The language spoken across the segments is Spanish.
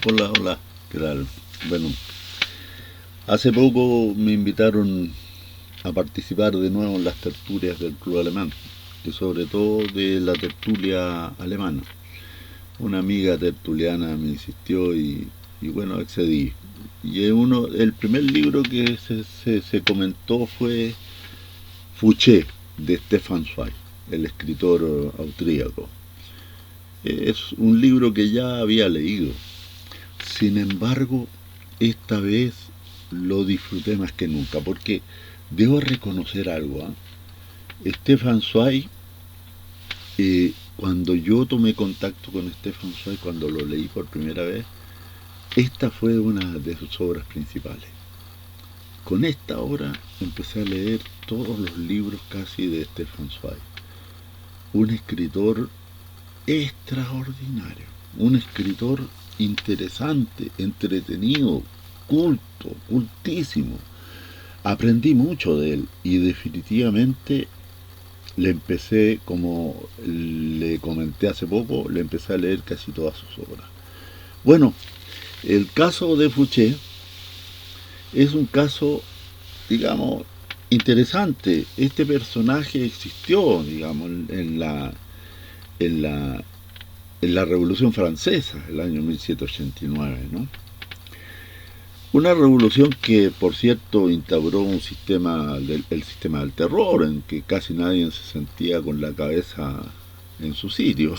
Hola, hola, ¿qué tal? Bueno, hace poco me invitaron a participar de nuevo en las tertulias del Club Alemán, y sobre todo de la tertulia alemana. Una amiga tertuliana me insistió y bueno, accedí. El primer libro que se comentó fue Fouché, de Stefan Zweig, el escritor austríaco. Es un libro que ya había leído. Sin embargo, esta vez lo disfruté más que nunca, porque debo reconocer algo. Stefan Zweig, cuando yo tomé contacto con Stefan Zweig, cuando lo leí por primera vez, esta fue una de sus obras principales. Con esta obra empecé a leer todos los libros casi de Stefan Zweig. Un escritor extraordinario, un escritor interesante, entretenido, culto, cultísimo. Aprendí mucho de él y definitivamente le empecé, como le comenté hace poco, le empecé a leer casi todas sus obras. Bueno, el caso de Fouché es un caso, digamos, interesante. Este personaje existió, digamos, en la, en la Revolución Francesa, el año 1789, ¿no? Una revolución que, por cierto, instauró el sistema del terror, en que casi nadie se sentía con la cabeza en su sitio.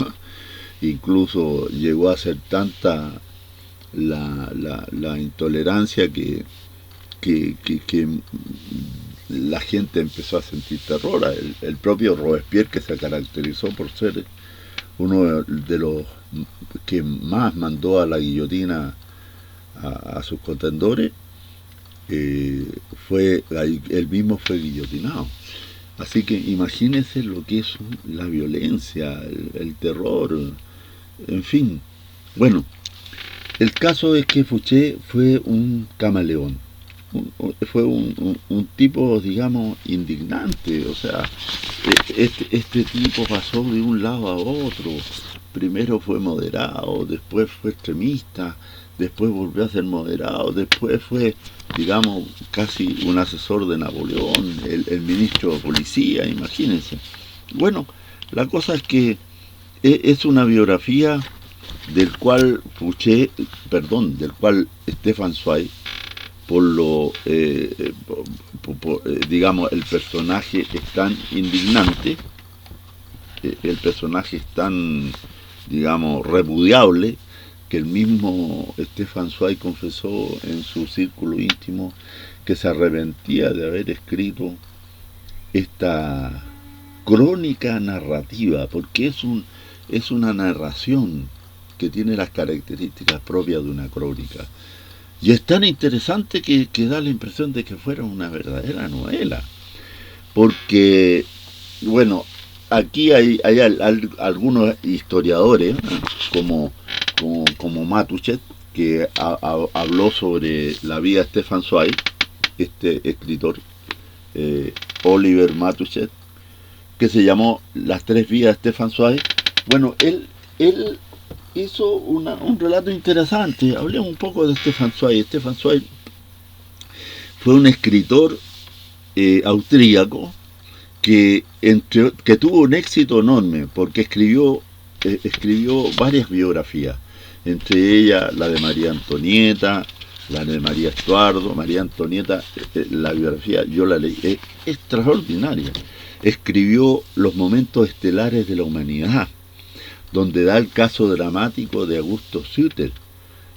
Incluso llegó a ser tanta la intolerancia que la gente empezó a sentir terror. El propio Robespierre, que se caracterizó por ser uno de los que más mandó a la guillotina a sus contendores, él mismo fue guillotinado. Así que imagínense lo que es la violencia, el terror, en fin. Bueno, el caso es que Fouché fue un camaleón, fue un tipo, digamos, indignante. O sea, este tipo pasó de un lado a otro. Primero fue moderado, después fue extremista, después volvió a ser moderado, después fue, digamos, casi un asesor de Napoleón, el ministro de policía, imagínense. Bueno, la cosa es que es una biografía del cual del cual Stefan Zweig, por lo, digamos, el personaje es tan indignante, el personaje es tan, digamos, repudiable, que el mismo Stefan Zweig confesó en su círculo íntimo que se arrepentía de haber escrito esta crónica narrativa, porque es una narración que tiene las características propias de una crónica. Y es tan interesante que da la impresión de que fuera una verdadera novela. Porque, bueno, aquí hay algunos historiadores, como Matuchet, que habló sobre la vida de Stefan Zweig, este escritor, Oliver Matuchet, que se llamó Las tres vidas de Stefan Zweig. Bueno, él hizo un relato interesante. Hablemos un poco de Stefan Zweig. Stefan Zweig fue un escritor austríaco que tuvo un éxito enorme porque escribió varias biografías, entre ellas la de María Antonieta, la de María Estuardo. María Antonieta, la biografía yo la leí, es extraordinaria. Escribió Los momentos estelares de la humanidad, donde da el caso dramático de Augusto Sutter.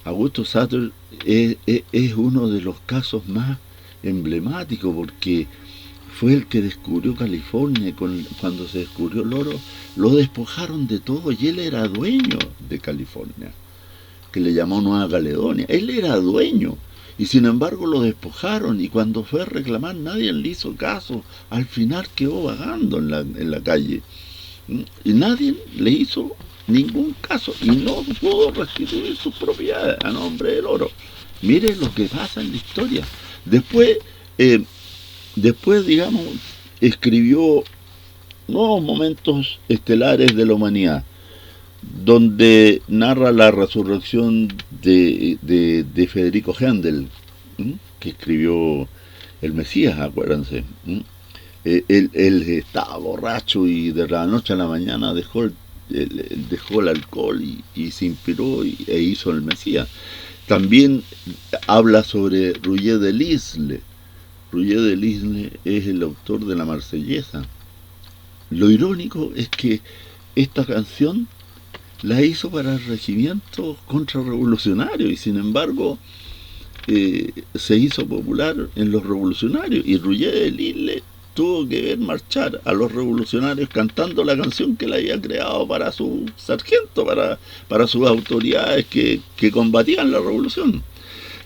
Augusto Sutter es uno de los casos más emblemáticos, porque fue el que descubrió California. Cuando se descubrió el oro, lo despojaron de todo y él era dueño de California, que le llamó Nueva Caledonia. Él era dueño y sin embargo lo despojaron, y cuando fue a reclamar nadie le hizo caso. Al final quedó vagando en la calle y nadie le hizo ningún caso y no pudo restituir sus propiedades a nombre del oro. Mire lo que pasa en la historia. Después, eh, digamos, escribió nuevos momentos estelares de la humanidad, donde narra la resurrección de Federico Händel, que escribió El Mesías, acuérdense. Él estaba borracho y de la noche a la mañana dejó el alcohol y se inspiró e hizo El Mesías. También habla sobre Rouget de Lisle. Rouget de Lisle es el autor de la Marsellesa. Lo irónico es que esta canción la hizo para el regimiento contrarrevolucionario y sin embargo se hizo popular en los revolucionarios, y Rouget de Lisle tuvo que ver marchar a los revolucionarios cantando la canción que él había creado para su sargento, para sus autoridades que combatían la revolución.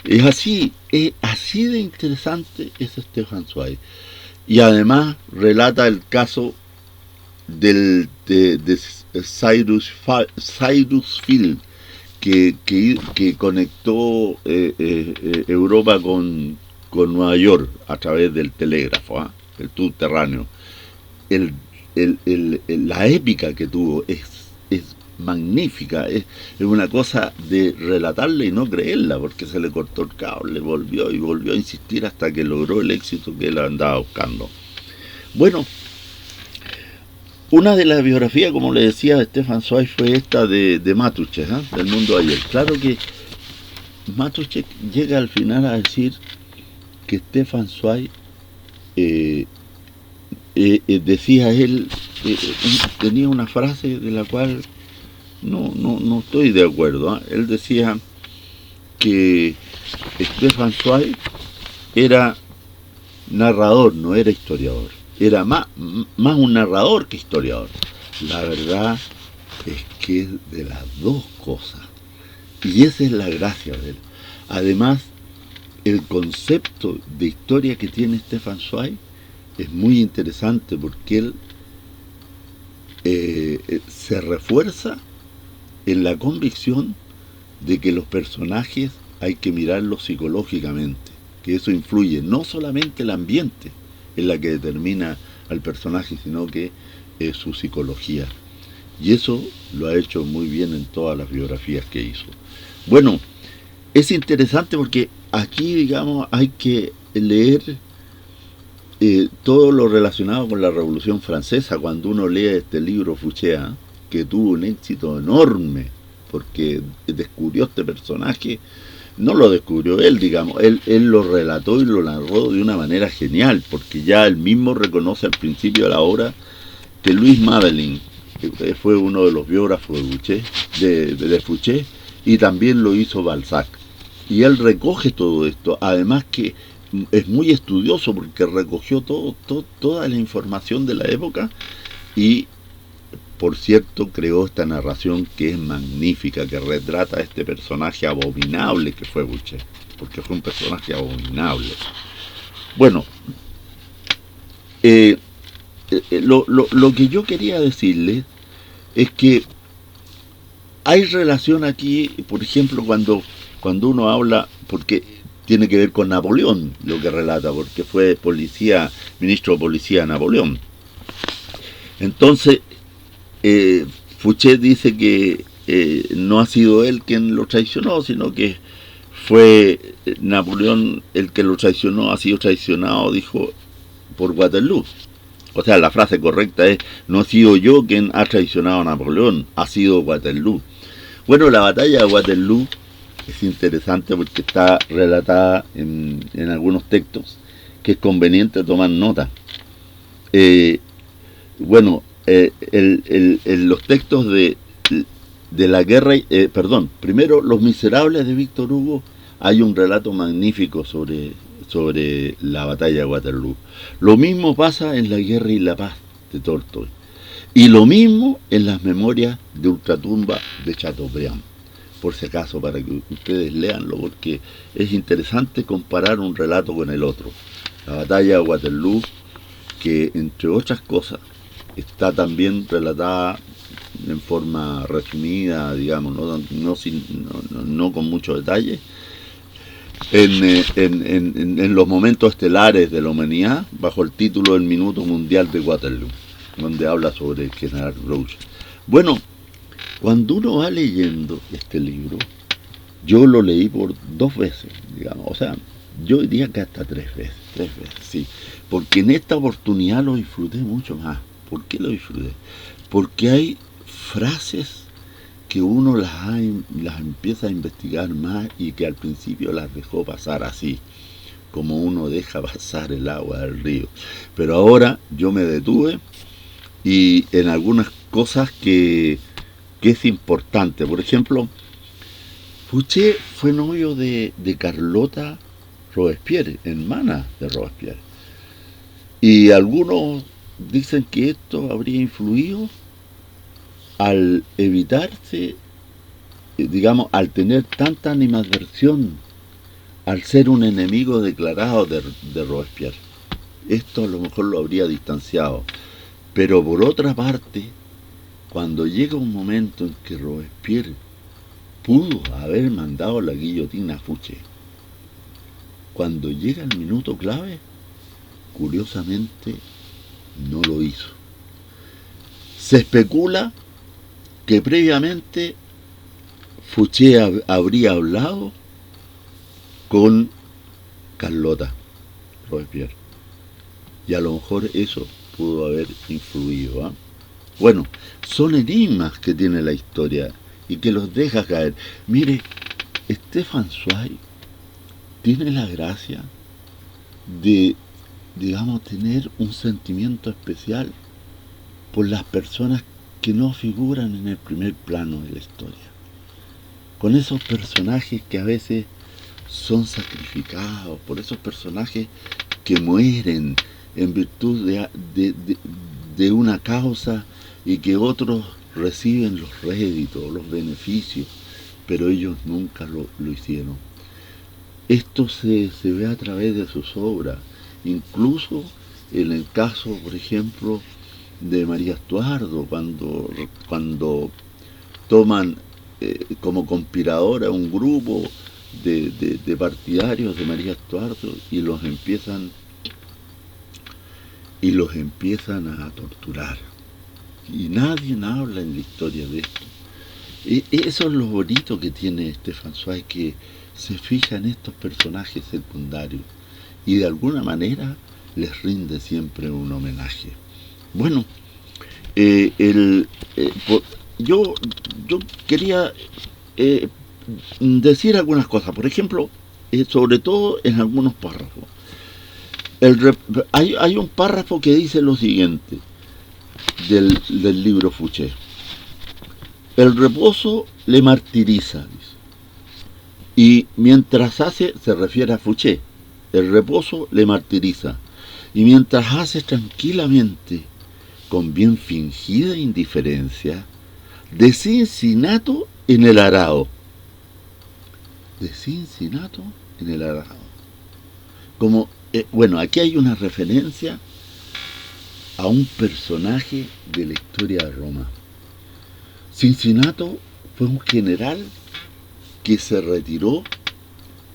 Es así de interesante es Stefan Zweig. Y además relata el caso de Cyrus Field, que conectó Europa con Nueva York a través del telégrafo, el subterráneo. La épica que tuvo es magnífica, es una cosa de relatarla y no creerla, porque se le cortó el cable, volvió a insistir hasta que logró el éxito que él andaba buscando. Bueno, una de las biografías, como le decía, de Stefan Zweig fue esta de Matuszek, del Mundo de Ayer. Claro que Matuszek llega al final a decir que Stefan Zweig, decía él, tenía una frase de la cual no estoy de acuerdo. Él decía que Stefan Zweig era narrador, no era historiador. Era más un narrador que historiador. La verdad es que es de las dos cosas. Y esa es la gracia de él. Además, el concepto de historia que tiene Stefan Zweig es muy interesante porque él se refuerza en la convicción de que los personajes hay que mirarlos psicológicamente, que eso influye no solamente el ambiente en la que determina al personaje, sino que su psicología. Y eso lo ha hecho muy bien en todas las biografías que hizo. Bueno, es interesante porque aquí, digamos, hay que leer todo lo relacionado con la Revolución Francesa. Cuando uno lee este libro Fouché, que tuvo un éxito enorme, porque descubrió este personaje, no lo descubrió él, digamos, él lo relató y lo narró de una manera genial, porque ya él mismo reconoce al principio de la obra que Louis Madeline fue uno de los biógrafos de Fouché, y también lo hizo Balzac. Y él recoge todo esto, además que es muy estudioso porque recogió toda la información de la época y, por cierto, creó esta narración que es magnífica, que retrata a este personaje abominable que fue Fouché, porque fue un personaje abominable. Bueno, lo que yo quería decirles es que hay relación aquí, por ejemplo, cuando uno habla, porque tiene que ver con Napoleón, lo que relata, porque fue ministro de policía de Napoleón. Entonces, Fouché dice que no ha sido él quien lo traicionó, sino que fue Napoleón el que lo traicionó, ha sido traicionado, dijo, por Waterloo. O sea, la frase correcta es: no he sido yo quien ha traicionado a Napoleón, ha sido Waterloo. Bueno, la batalla de Waterloo es interesante porque está relatada en algunos textos que es conveniente tomar nota. Bueno, en los textos de la guerra, primero, Los Miserables de Víctor Hugo, hay un relato magnífico sobre la batalla de Waterloo. Lo mismo pasa en La Guerra y la Paz de Tolstoy. Y lo mismo en las Memorias de Ultratumba de Chateaubriand. Por si acaso, para que ustedes leanlo, porque es interesante comparar un relato con el otro. La batalla de Waterloo, que entre otras cosas está también relatada en forma resumida, digamos, no con mucho detalle, en los momentos estelares de la humanidad, bajo el título El Minuto Mundial de Waterloo, donde habla sobre el general Groucho. Bueno, Cuando uno va leyendo este libro, yo lo leí por 2 veces, digamos, o sea, yo diría que hasta 3 veces, sí, porque en esta oportunidad lo disfruté mucho más. ¿Por qué lo disfruté? Porque hay frases que uno las empieza a investigar más y que al principio las dejó pasar así, como uno deja pasar el agua del río. Pero ahora yo me detuve y en algunas cosas que es importante. Por ejemplo, Fouché fue novio de Carlota Robespierre, hermana de Robespierre. Y algunos dicen que esto habría influido al evitarse, digamos, al tener tanta animadversión, al ser un enemigo declarado de Robespierre. Esto a lo mejor lo habría distanciado. Pero por otra parte, cuando llega un momento en que Robespierre pudo haber mandado la guillotina a Fouché, cuando llega el minuto clave, curiosamente no lo hizo. Se especula que previamente Fouché habría hablado con Carlota Robespierre y a lo mejor eso pudo haber influido, ¿eh? Bueno, son enigmas que tiene la historia y que los deja caer. Mire, Stefan Zweig tiene la gracia de, digamos, tener un sentimiento especial por las personas que no figuran en el primer plano de la historia. Con esos personajes que a veces son sacrificados, por esos personajes que mueren en virtud de una causa y que otros reciben los réditos, los beneficios, pero ellos nunca lo hicieron. Esto se ve a través de sus obras, incluso en el caso, por ejemplo, de María Estuardo, cuando toman como conspiradora un grupo de partidarios de María Estuardo y los empiezan a torturar. Y nadie habla en la historia de esto. Eso es lo bonito que tiene Stefan Zweig, que se fija en estos personajes secundarios y de alguna manera les rinde siempre un homenaje. Bueno, yo quería decir algunas cosas, por ejemplo, sobre todo en algunos párrafos. Hay un párrafo que dice lo siguiente del libro Fouché. El reposo le martiriza, dice. Y mientras hace, se refiere a Fouché, el reposo le martiriza. Y mientras hace tranquilamente, con bien fingida indiferencia, de Cincinato en el arado. De Cincinato en el arado. Como, bueno, aquí hay una referencia a un personaje de la historia de Roma. Cincinato fue un general que se retiró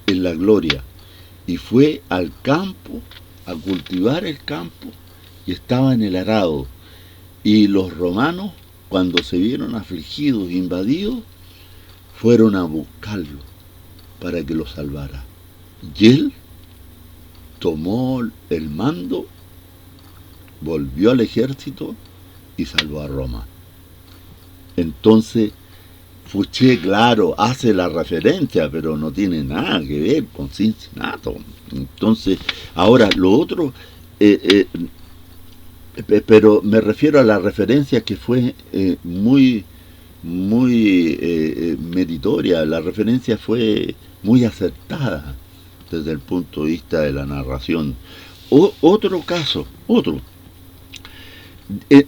en la gloria y fue al campo a cultivar el campo y estaba en el arado. Y los romanos, cuando se vieron afligidos, invadidos, fueron a buscarlo para que lo salvara. Y él tomó el mando, volvió al ejército y salvó a Roma. Entonces, Fouché, claro, hace la referencia, pero no tiene nada que ver con Cincinato. Entonces, ahora, lo otro, pero me refiero a la referencia que fue muy meritoria, la referencia fue muy acertada desde el punto de vista de la narración. Otro caso,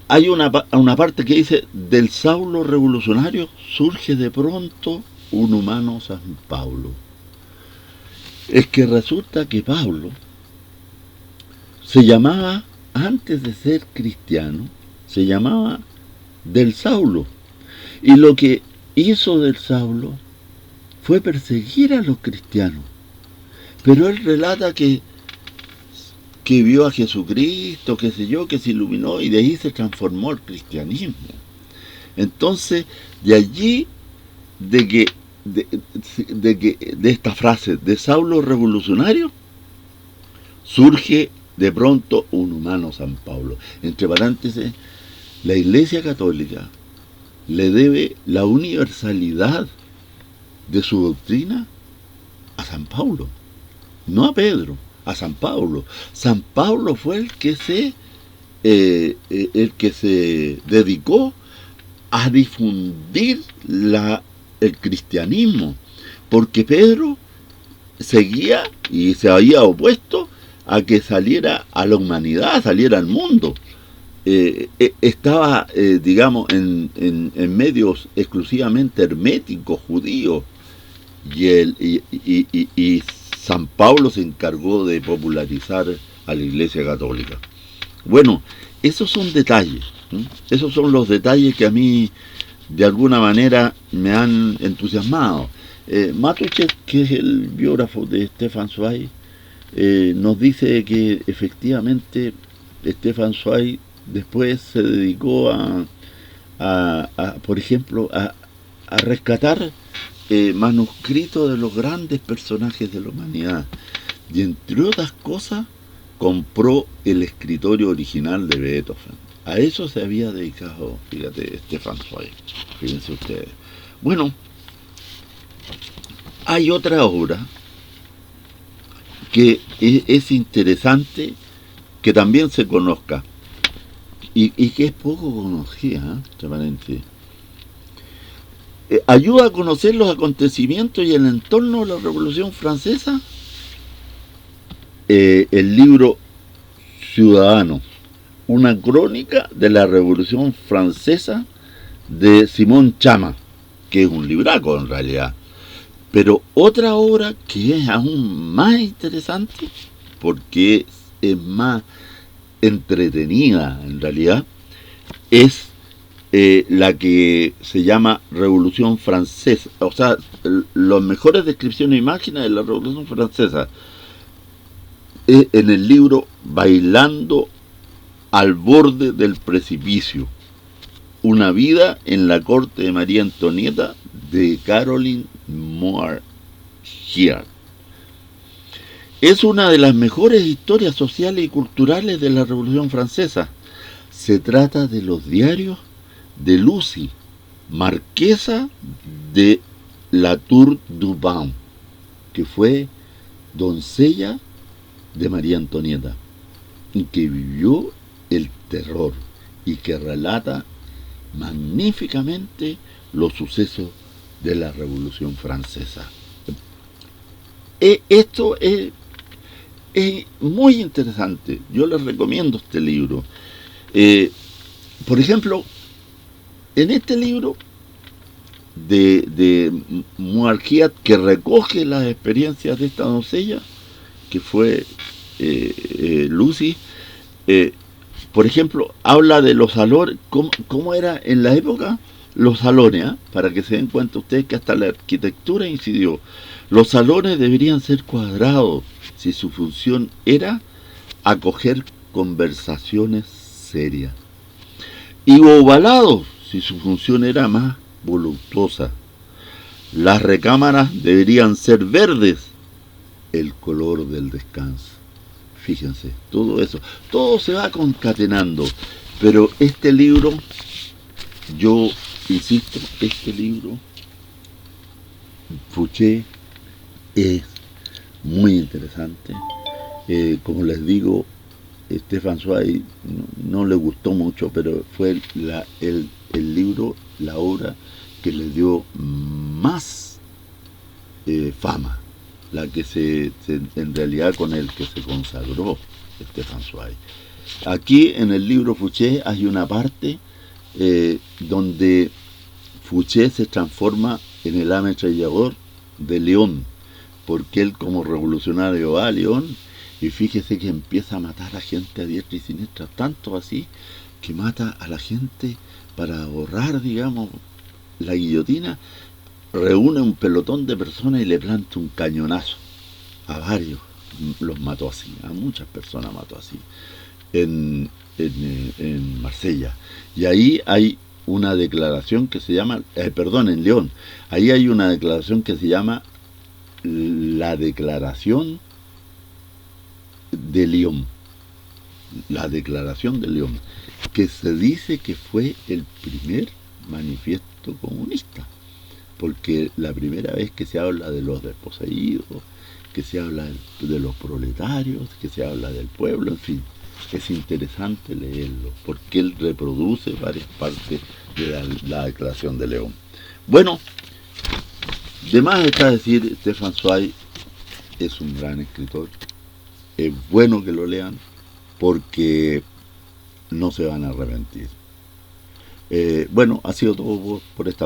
hay una parte que dice, del Saulo revolucionario surge de pronto un humano San Pablo. Es que resulta que Pablo se llamaba, antes de ser cristiano, se llamaba del Saulo. Y lo que hizo del Saulo fue perseguir a los cristianos. Pero él relata que vio a Jesucristo, qué sé yo, que se iluminó y de ahí se transformó el cristianismo. Entonces, de allí, de que de esta frase de Saulo revolucionario, surge de pronto un humano San Pablo. Entre paréntesis, la Iglesia Católica le debe la universalidad de su doctrina a San Pablo, no a Pedro, a San Pablo. San Pablo fue el que se dedicó a difundir el cristianismo, porque Pedro seguía y se había opuesto a que saliera a la humanidad, saliera al mundo. Estaba, digamos, en medios exclusivamente herméticos, judíos, y San Pablo se encargó de popularizar a la Iglesia Católica. Bueno, esos son detalles, ¿sí? Esos son los detalles que a mí de alguna manera me han entusiasmado. Matuchet, que es el biógrafo de Stefan Zweig, nos dice que efectivamente Stefan Zweig después se dedicó por ejemplo, a rescatar manuscritos de los grandes personajes de la humanidad, y entre otras cosas compró el escritorio original de Beethoven. A eso se había dedicado, fíjate, Stefan Zweig. Fíjense ustedes. Bueno, hay otra obra que es interesante que también se conozca y que es poco conocida, ¿eh? Ayuda a conocer los acontecimientos y el entorno de la Revolución Francesa. El libro Ciudadanos, una crónica de la Revolución Francesa, de Simón Chama, que es un libraco en realidad. Pero otra obra que es aún más interesante, porque es más entretenida en realidad, es la que se llama Revolución Francesa, o sea, las mejores descripciones e imágenes de la Revolución Francesa, en el libro Bailando al borde del precipicio, una vida en la corte de María Antonieta, de Caroline Moore-Heard. Es una de las mejores historias sociales y culturales de la Revolución Francesa. Se trata de los diarios de Lucy, marquesa de la Tour du Pin, que fue doncella de María Antonieta, y que vivió el terror y que relata magníficamente los sucesos de la Revolución Francesa. Esto es muy interesante. Yo les recomiendo este libro. Por ejemplo, en este libro de Moore-Heard, que recoge las experiencias de esta doncella, que fue Lucy, por ejemplo, habla de los salones, cómo era en la época los salones, ¿eh? Para que se den cuenta ustedes que hasta la arquitectura incidió. Los salones deberían ser cuadrados si su función era acoger conversaciones serias, y ovalados si su función era más voluptuosa. Las recámaras deberían ser verdes, el color del descanso. Fíjense, todo eso, todo se va concatenando, pero este libro, yo insisto, este libro, Fouché, es muy interesante. Como les digo, Stefan Zweig no le gustó mucho, pero fue el libro, la obra que le dio más fama, la que en realidad con el que se consagró Stefan Zweig. Aquí en el libro Fouché hay una parte donde Fouché se transforma en el ametrallador de León, porque él como revolucionario va a León y fíjese que empieza a matar a gente a diestra y siniestra, tanto así que mata a la gente para ahorrar, digamos, la guillotina. Reúne un pelotón de personas y le planta un cañonazo a varios, los mató así, a muchas personas mató así en Marsella. Y ahí hay una declaración que se llama, perdón, en León, ahí hay una declaración que se llama la Declaración de León, la Declaración de León, que se dice que fue el primer manifiesto comunista, porque la primera vez que se habla de los desposeídos, que se habla de los proletarios, que se habla del pueblo, en fin, es interesante leerlo, porque él reproduce varias partes de la Declaración de León. Bueno, de más está decir, Stefan Zweig es un gran escritor, es bueno que lo lean, porque no se van a arrepentir. Bueno, ha sido todo por esta vez.